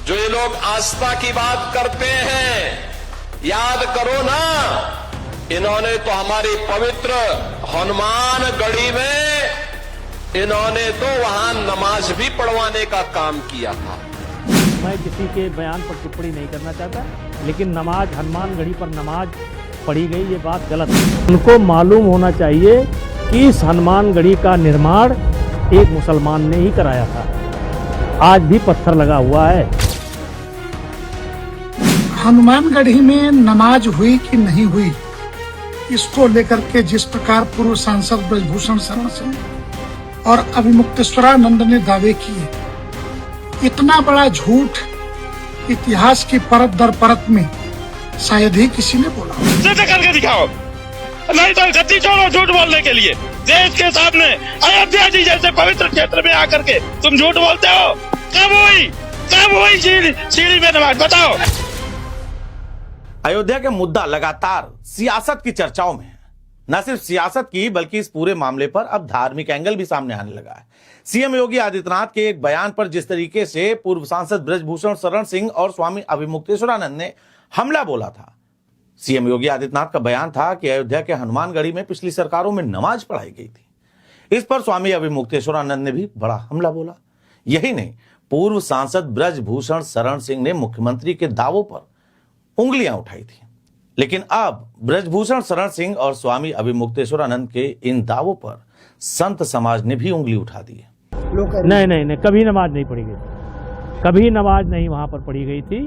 जो ये लोग आस्था की बात करते हैं, याद करो ना, इन्होंने तो हमारी पवित्र हनुमानगढ़ी में इन्होंने तो वहां नमाज भी पढ़वाने का काम किया था। मैं किसी के बयान पर टिप्पणी नहीं करना चाहता, लेकिन नमाज हनुमानगढ़ी पर नमाज पढ़ी गई ये बात गलत है। उनको मालूम होना चाहिए कि इस हनुमानगढ़ी का निर्माण एक मुसलमान ने ही कराया था। आज भी पत्थर लगा हुआ है। हनुमानगढ़ी में नमाज हुई कि नहीं हुई, इसको लेकर के जिस प्रकार पूर्व सांसद ब्रजभूषण शरण सिंह और अभिमुक्तेश्वरानंद ने दावे किए, इतना बड़ा झूठ इतिहास की परत दर परत में शायद ही किसी ने बोला। सिद्ध करके दिखाओ, नहीं तो गद्दी छोड़ो झूठ बोलने के लिए। देश के सामने अयोध्या जी जैसे पवित्र क्षेत्र में आकर के तुम झूठ बोलते हो। कब हुई सीढ़ी में नमाज, बताओ। अयोध्या के मुद्दा लगातार सियासत की चर्चाओं में है। न सिर्फ सियासत की बल्कि इस पूरे मामले पर अब धार्मिक एंगल भी सामने आने लगा है। सीएम योगी आदित्यनाथ के एक बयान पर जिस तरीके से पूर्व सांसद ब्रजभूषण शरण सिंह और स्वामी अभिमुक्तेश्वरानंद ने हमला बोला था। सीएम योगी आदित्यनाथ का बयान था कि अयोध्या के हनुमानगढ़ी में पिछली सरकारों में नमाज पढ़ाई गई थी। इस पर स्वामी अभिमुक्तेश्वरानंद ने भी बड़ा हमला बोला। यही नहीं, पूर्व सांसद ब्रजभूषण शरण सिंह ने मुख्यमंत्री के दावों पर उंगलियां उठाई थी। लेकिन अब ब्रजभूषण शरण सिंह और स्वामी अभिमुक्तेश्वरानंद के इन दावों पर संत समाज ने भी उंगली उठा दी है। नहीं, कभी नमाज नहीं पढ़ी गई, कभी नमाज नहीं वहां पर पढ़ी गई थी।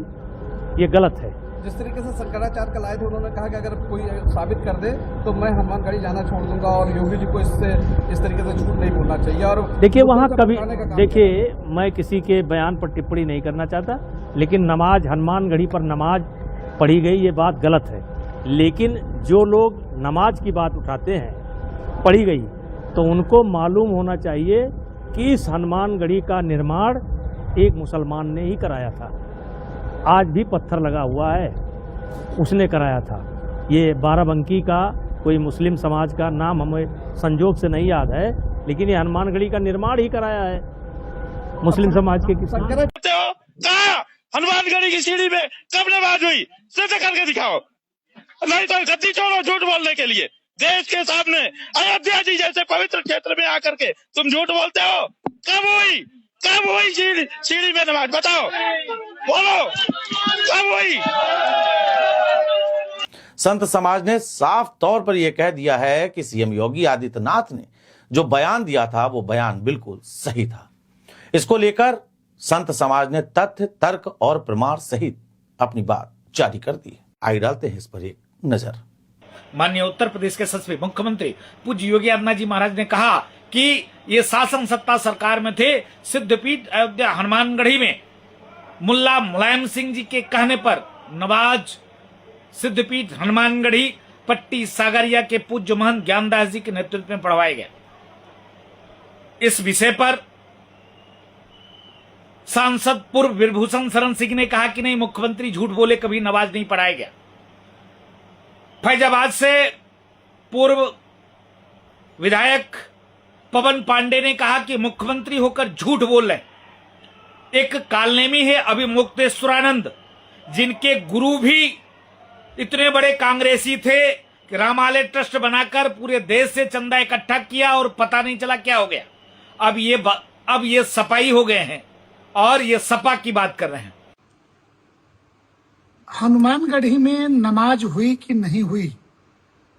ये गलत है। जिस तरीके से शंकराचार्य का लाए थे, उन्होंने कहा कि अगर कोई साबित कर दे तो मैं हनुमानगढ़ी जाना छोड़ दूंगा और योगी जी को इस तरीके से झूठ नहीं बोलना चाहिए। और देखिए वहाँ कभी, देखिए मैं किसी के बयान पर टिप्पणी नहीं करना चाहता, लेकिन नमाज हनुमानगढ़ी पर नमाज पढ़ी गई ये बात गलत है। लेकिन जो लोग नमाज की बात उठाते हैं पढ़ी गई, तो उनको मालूम होना चाहिए कि इस हनुमानगढ़ी का निर्माण एक मुसलमान ने ही कराया था। आज भी पत्थर लगा हुआ है, उसने कराया था। ये बाराबंकी का कोई मुस्लिम समाज का नाम हमें संजोग से नहीं याद है, लेकिन ये हनुमानगढ़ी का निर्माण ही कराया है मुस्लिम समाज के किसी। हनुमानगढ़ी की सीढ़ी में कब नमाज हुई, सिद्ध करके दिखाओ। नहीं तो गद्दी छोड़ो झूठ बोलने के लिए। देश के सामने अयोध्या जी जैसे पवित्र क्षेत्र में आकर के तुम झूठ बोलते हो। कब हुई सीढ़ी में नमाज, बताओ, बोलो, कब हुई। संत समाज ने साफ तौर पर यह कह दिया है कि सीएम योगी आदित्यनाथ ने जो बयान दिया था वो बयान बिल्कुल सही था। इसको लेकर संत समाज ने तथ्य, तर्क और प्रमाण सहित अपनी बात जारी कर दी है। आइए डालते हैं इस पर एक नजर। माननीय उत्तर प्रदेश के सचिव मुख्यमंत्री पूज्य योगी आदित्यनाथ जी महाराज ने कहा कि ये शासन सत्ता सरकार में थे, सिद्धपीठ अयोध्या हनुमानगढ़ी में मुल्ला मुलायम सिंह जी के कहने पर नमाज सिद्धपीठ हनुमानगढ़ी पट्टी सागरिया के पूज्य महंत ज्ञानदास जी के नेतृत्व में पढ़वाया गया। इस विषय पर सांसद पूर्व ब्रजभूषण शरण सिंह ने कहा कि नहीं, मुख्यमंत्री झूठ बोले, कभी नमाज नहीं पढ़ाया गया। फैजाबाद से पूर्व विधायक पवन पांडे ने कहा कि मुख्यमंत्री होकर झूठ बोल रहे। एक कालनेमी है अभिमुक्तेश्वरानंद, जिनके गुरु भी इतने बड़े कांग्रेसी थे कि रामालय ट्रस्ट बनाकर पूरे देश से चंदा इकट्ठा किया और पता नहीं चला क्या हो गया। अब ये सपाई हो गए हैं और ये सपा की बात कर रहे हैं। हनुमानगढ़ी में नमाज हुई कि नहीं हुई,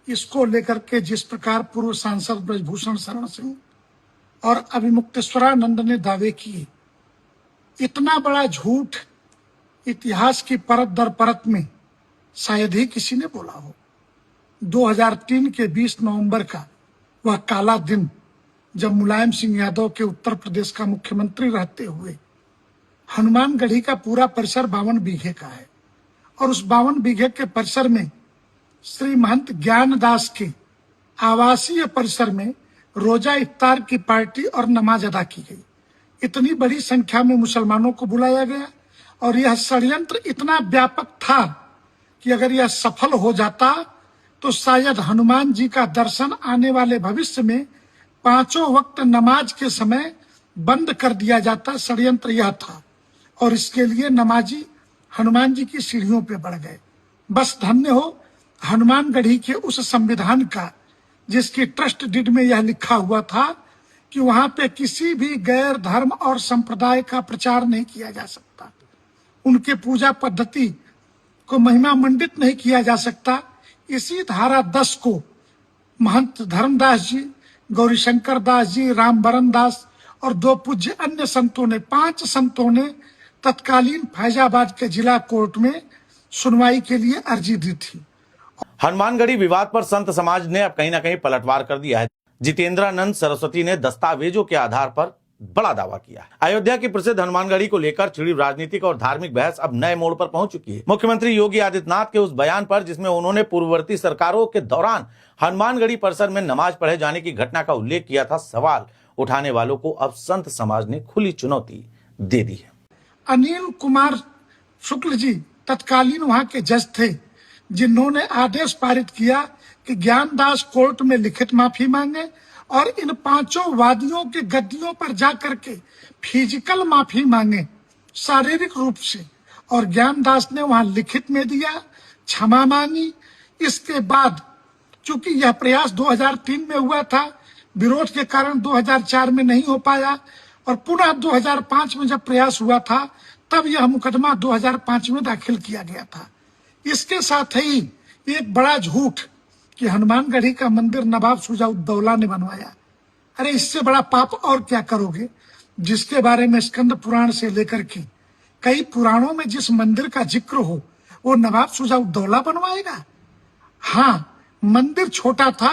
इसको लेकर के जिस प्रकार पूर्व सांसद ब्रजभूषण शरण सिंह और अभिमुक्तेश्वरानंद ने दावे किए, इतना बड़ा झूठ इतिहास की परत दर परत में शायद ही किसी ने बोला हो। 2003 के 20 नवंबर का वह काला दिन, जब मुलायम सिंह यादव के उत्तर प्रदेश का मुख्यमंत्री रहते हुए हनुमानगढ़ी का पूरा परिसर 52 बीघे का है और उस 52 बीघे के परिसर में श्री महंत ज्ञानदास के आवासीय परिसर में रोजा इफ्तार की पार्टी और नमाज अदा की गई। इतनी बड़ी संख्या में मुसलमानों को बुलाया गया और यह षड्यंत्र इतना व्यापक था कि अगर यह सफल हो जाता तो शायद हनुमान जी का दर्शन आने वाले भविष्य में 5 वक्त नमाज के समय बंद कर दिया जाता। षड्यंत्र यह था और इसके लिए नमाजी हनुमान जी की सीढ़ियों पे बढ़ गए। बस धन्य हो हनुमानगढ़ी के उस संविधान का जिसकी ट्रस्ट डीड में यह लिखा हुआ था कि वहां पे किसी भी गैर धर्म और संप्रदाय का प्रचार नहीं किया जा सकता, उनके पूजा पद्धति को महिमा मंडित नहीं किया जा सकता। इसी धारा 10 को महंत धर्मदास जी, गौरीशंकर दास जी, रामबरन दास और 2 पूज्य अन्य संतों ने, 5 संतों ने तत्कालीन फैजाबाद के जिला कोर्ट में सुनवाई के लिए अर्जी दी थी। हनुमानगढ़ी विवाद पर संत समाज ने अब कहीं ना कहीं पलटवार कर दिया है। जितेंद्रानंद सरस्वती ने दस्तावेजों के आधार पर बड़ा दावा किया है। अयोध्या की प्रसिद्ध हनुमानगढ़ी को लेकर छिड़ी राजनीतिक और धार्मिक बहस अब नए मोड़ पर पहुंच चुकी है। मुख्यमंत्री योगी आदित्यनाथ के उस बयान पर जिसमें उन्होंने पूर्ववर्ती सरकारों के दौरान हनुमानगढ़ी परिसर में नमाज पढ़े जाने की घटना का उल्लेख किया था, सवाल उठाने वालों को अब संत समाज ने खुली चुनौती दे दी है। अनिल कुमार शुक्ल जी तत्कालीन वहां के जज थे, जिन्होंने आदेश पारित किया कि ज्ञानदास कोर्ट में लिखित माफी मांगे और इन 5 वादियों के गद्दियों पर जाकर के फिजिकल माफी मांगे शारीरिक रूप से, और ज्ञानदास ने वहां लिखित में दिया, क्षमा मांगी। इसके बाद चूंकि यह प्रयास 2003 में हुआ था, विरोध के कारण 2004 में नहीं हो पाया और पुनः 2005 में जब प्रयास हुआ था तब यह मुकदमा 2005 में दाखिल किया गया था। इसके साथ ही एक बड़ा झूठ कि हनुमानगढ़ी का मंदिर नवाब शुजा-उद-दौला ने बनवाया। अरे इससे बड़ा पाप और क्या करोगे, जिसके बारे में स्कंद पुराण से लेकर के कई पुराणों में जिस मंदिर का जिक्र हो वो नवाब शुजा-उद-दौला बनवाएगा। हाँ, मंदिर छोटा था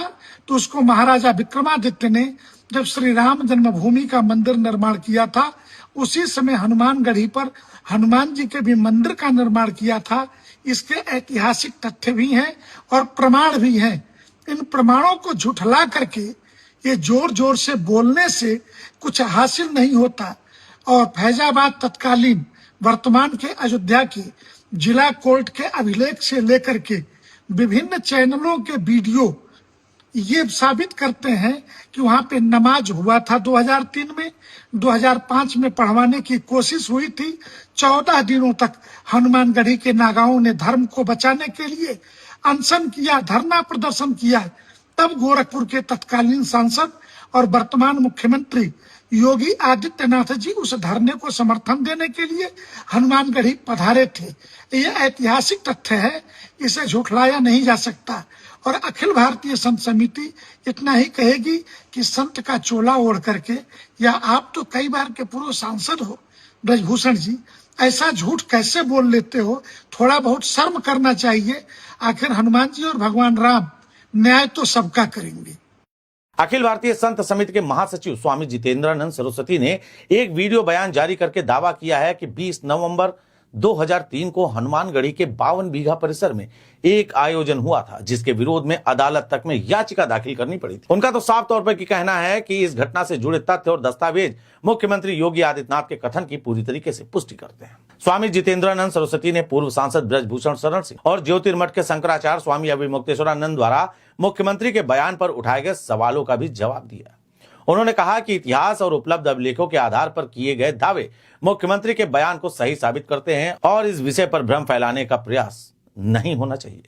तो उसको महाराजा विक्रमादित्य ने जब श्री राम जन्मभूमि का मंदिर निर्माण किया था, उसी समय हनुमानगढ़ी पर हनुमान जी के भी मंदिर का निर्माण किया था। इसके ऐतिहासिक तथ्य भी हैं और प्रमाण भी हैं। इन प्रमाणों को झुठला करके ये जोर जोर से बोलने से कुछ हासिल नहीं होता। और फैजाबाद तत्कालीन वर्तमान के अयोध्या के जिला कोर्ट के अभिलेख से लेकर के विभिन्न चैनलों के वीडियो ये साबित करते हैं कि वहां पे नमाज हुआ था 2003 में, 2005 में पढ़वाने की कोशिश हुई थी। 14 दिनों तक हनुमानगढ़ी के नागाओं ने धर्म को बचाने के लिए अनशन किया, धरना प्रदर्शन किया। तब गोरखपुर के तत्कालीन सांसद और वर्तमान मुख्यमंत्री योगी आदित्यनाथ जी उस धरने को समर्थन देने के लिए हनुमानगढ़ी पधारे थे। ये ऐतिहासिक तथ्य है, इसे झुठलाया नहीं जा सकता। और अखिल भारतीय संत समिति इतना ही कहेगी कि संत का चोला ओढ़ करके, या आप तो कई बार के पूर्व सांसद हो ब्रजभूषण जी, ऐसा झूठ कैसे बोल लेते हो, थोड़ा बहुत शर्म करना चाहिए। आखिर हनुमान जी और भगवान राम न्याय तो सबका करेंगे। अखिल भारतीय संत समिति के महासचिव स्वामी जितेंद्रानंद सरस्वती ने एक वीडियो बयान जारी करके दावा किया है कि 20 नवंबर 2003 को हनुमानगढ़ी के 52 बीघा परिसर में एक आयोजन हुआ था, जिसके विरोध में अदालत तक में याचिका दाखिल करनी पड़ी थी। उनका तो साफ तौर पर कहना है कि इस घटना से जुड़े तथ्य और दस्तावेज मुख्यमंत्री योगी आदित्यनाथ के कथन की पूरी तरीके से पुष्टि करते हैं। स्वामी जितेंद्रानंद सरस्वती ने पूर्व सांसद ब्रजभूषण शरण सिंह और ज्योतिर्मठ के शंकराचार्य स्वामी अभिमुक्तेश्वरानंद द्वारा मुख्यमंत्री के बयान पर उठाए गए सवालों का भी जवाब दिया। उन्होंने कहा कि इतिहास और उपलब्ध अभिलेखों के आधार पर किए गए दावे मुख्यमंत्री के बयान को सही साबित करते हैं और इस विषय पर भ्रम फैलाने का प्रयास नहीं होना चाहिए।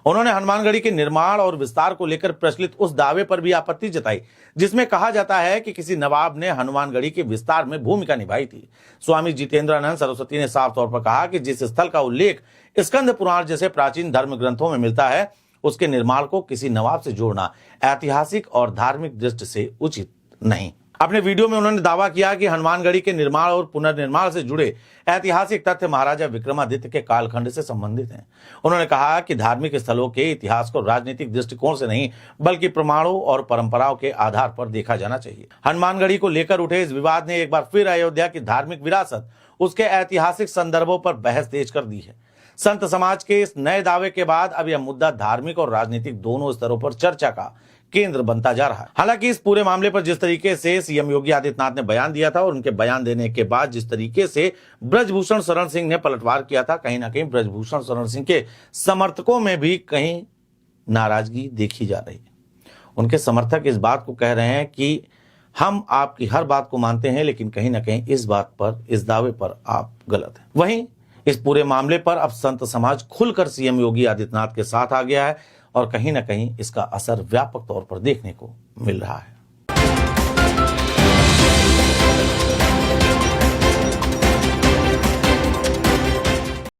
उन्होंने हनुमानगढ़ी के निर्माण और विस्तार को लेकर प्रचलित उस दावे पर भी आपत्ति जताई जिसमें कहा जाता है कि किसी नवाब ने हनुमानगढ़ी के विस्तार में भूमिका निभाई थी। स्वामी जितेंद्रानंद सरस्वती ने साफ तौर पर कहा कि जिस स्थल का उल्लेख स्कंद पुराण जैसे प्राचीन धर्म ग्रंथों में मिलता है, उसके निर्माण को किसी नवाब से जोड़ना ऐतिहासिक और धार्मिक दृष्टि से उचित नहीं। अपने वीडियो में उन्होंने दावा किया कि हनुमानगढ़ी के निर्माण और पुनर्निर्माण से जुड़े ऐतिहासिक तथ्य महाराजा विक्रमादित्य के कालखंड से संबंधित हैं। उन्होंने कहा कि धार्मिक स्थलों के इतिहास को राजनीतिक दृष्टिकोण से नहीं बल्कि प्रमाणों और परंपराओं के आधार पर देखा जाना चाहिए। हनुमानगढ़ी को लेकर उठे इस विवाद ने एक बार फिर अयोध्या की धार्मिक विरासत, उसके ऐतिहासिक संदर्भों पर बहस तेज कर दी है। संत समाज के इस नए दावे के बाद अब यह मुद्दा धार्मिक और राजनीतिक दोनों स्तरों पर चर्चा का केंद्र बनता जा रहा है। हालांकि इस पूरे मामले पर जिस तरीके से सीएम योगी आदित्यनाथ ने बयान दिया था और उनके बयान देने के बाद जिस तरीके से ब्रजभूषण शरण सिंह ने पलटवार किया था, कहीं ना कहीं ब्रजभूषण शरण सिंह के समर्थकों में भी कहीं नाराजगी देखी जा रही है। उनके समर्थक इस बात को कह रहे हैं कि हम आपकी हर बात को मानते हैं, लेकिन कहीं ना कहीं इस बात पर, इस दावे पर आप गलत हैं। वहीं इस पूरे मामले पर अब संत समाज खुलकर सीएम योगी आदित्यनाथ के साथ आ गया है और कहीं ना कहीं इसका असर व्यापक तौर पर देखने को मिल रहा है।